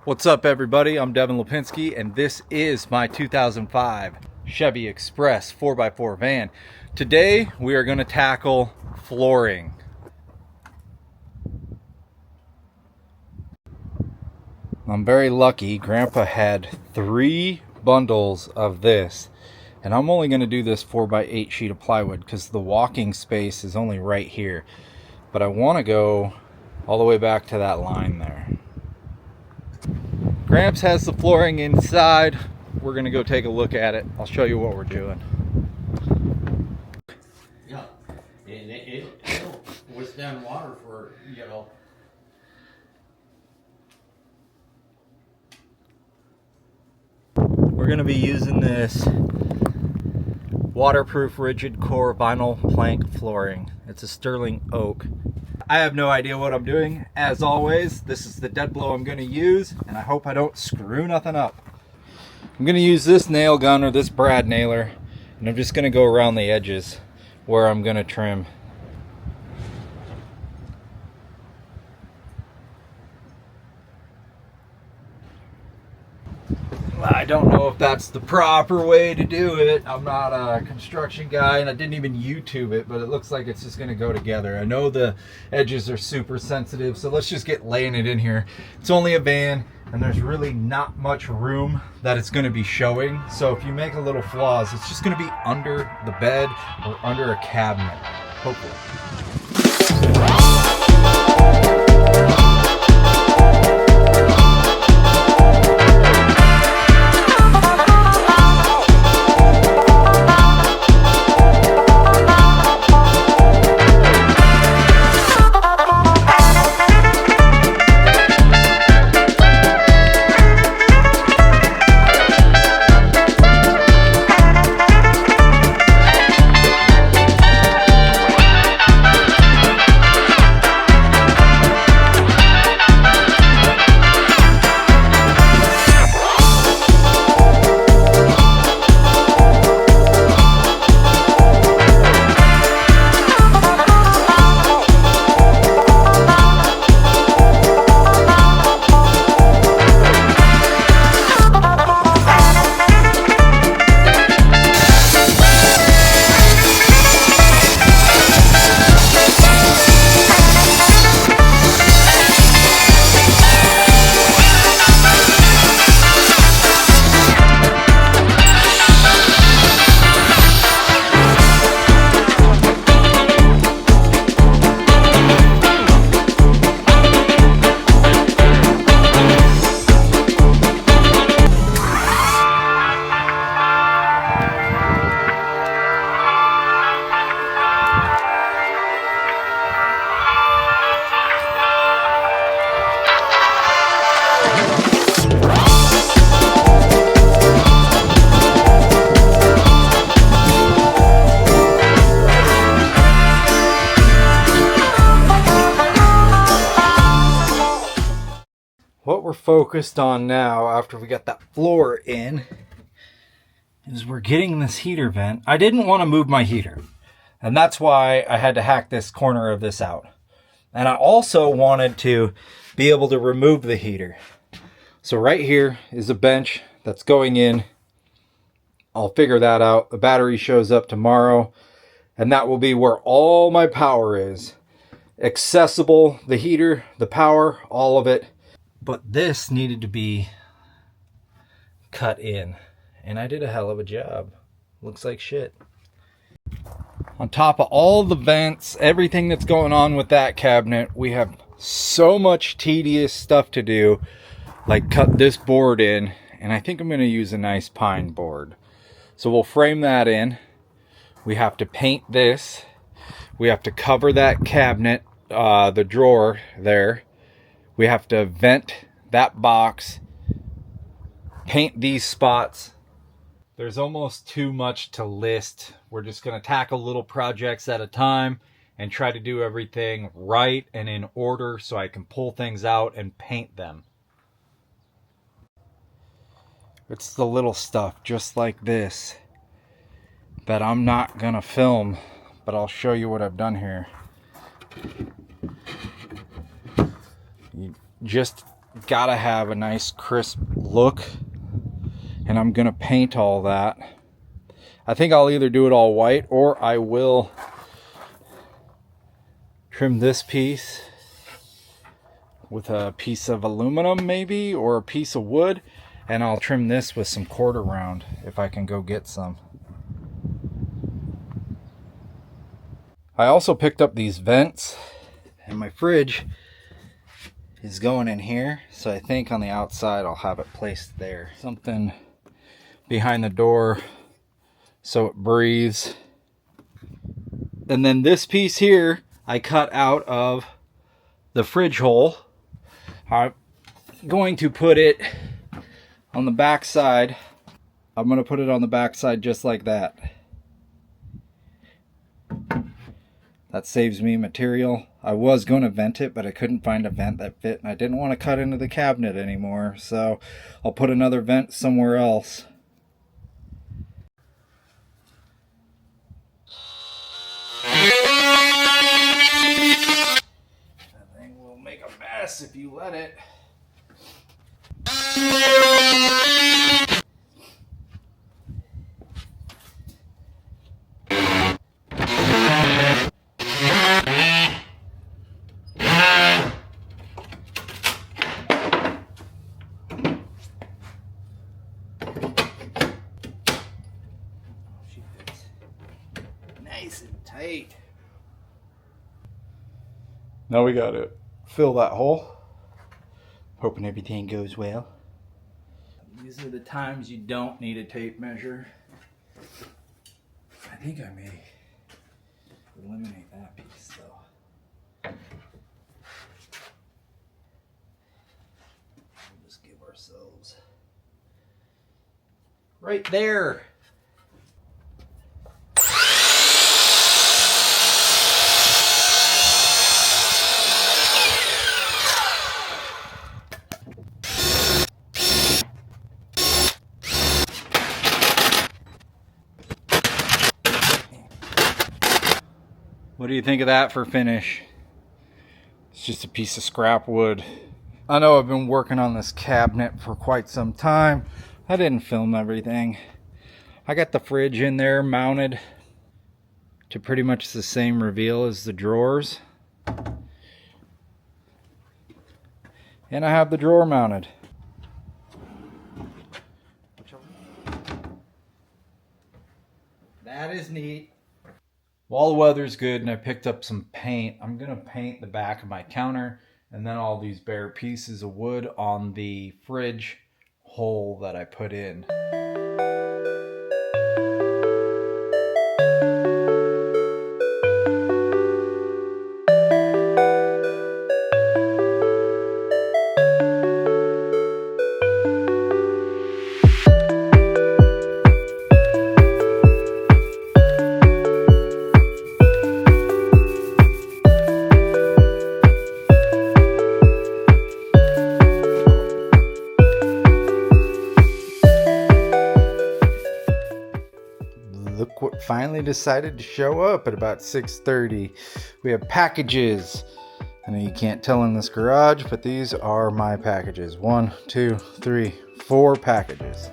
What's up, everybody? I'm DEVANLEPINSKI, and this is my 2005 Chevy Express 4x4 van. Today, we are going to tackle flooring. I'm very lucky. Grandpa had 3 bundles of this, and I'm only going to do this 4x8 sheet of plywood because the walking space is only right here. But I want to go all the way back to that line there. Gramps has the flooring inside. We're gonna go take a look at it. I'll show you what we're doing. Yeah, and it'll withstand water for, We're gonna be using this waterproof rigid core vinyl plank flooring. It's a sterling oak. I have no idea what I'm doing. As always, this is the dead blow I'm going to use, and I hope I don't screw nothing up. I'm going to use this nail gun or this brad nailer, and I'm just going to go around the edges where I'm going to trim. I don't know if that's the proper way to do it. I'm not a construction guy, and I didn't even YouTube it, but it looks like it's just going to go together. I know the edges are super sensitive, so let's just get laying it in here. It's only a van, and there's really not much room that it's going to be showing. So if you make a little flaws, it's just going to be under the bed or under a cabinet, hopefully. What we're focused on now, after we got that floor in, is we're getting this heater vent. I didn't want to move my heater, and that's why I had to hack this corner of this out. And I also wanted to be able to remove the heater. So right here is a bench that's going in. I'll figure that out. The battery shows up tomorrow, and that will be where all my power is. Accessible, the heater, the power, all of it. But this needed to be cut in, and I did a hell of a job. Looks like shit. On top of all the vents, everything that's going on with that cabinet, we have so much tedious stuff to do, like cut this board in, and I think I'm going to use a nice pine board. So we'll frame that in. We have to paint this. We have to cover that cabinet, the drawer there. We have to vent that box, paint these spots. There's almost too much to list. We're just going to tackle little projects at a time and try to do everything right and in order so I can pull things out and paint them. It's the little stuff just like this that I'm not going to film, but I'll show you what I've done here. You just gotta have a nice crisp look, and I'm gonna paint all that. I think I'll either do it all white, or I will trim this piece with a piece of aluminum maybe, or a piece of wood, and I'll trim this with some quarter round if I can go get some. I also picked up these vents, and my fridge is going in here, so I think on the outside I'll have it placed there. Something behind the door so it breathes. And then this piece here I cut out of the fridge hole. I'm going to put it on the back side. I'm going to put it on the back side just like that. That saves me material. I was going to vent it, but I couldn't find a vent that fit, and I didn't want to cut into the cabinet anymore, so I'll put another vent somewhere else. That thing will make a mess if you let it. Nice and tight. Now we gotta fill that hole. Hoping everything goes well. These are the times you don't need a tape measure. I think I may eliminate that piece though. We'll just give ourselves right there. What do you think of that for finish? It's just a piece of scrap wood. I know I've been working on this cabinet for quite some time. I didn't film everything. I got the fridge in there mounted to pretty much the same reveal as the drawers. And I have the drawer mounted. That is neat. While the weather's good and I picked up some paint, I'm going to paint the back of my counter and then all these bare pieces of wood on the fridge hole that I put in. Look what finally decided to show up at about 6:30. We have packages. I know you can't tell in this garage, but these are my packages. 1, 2, 3, 4 packages.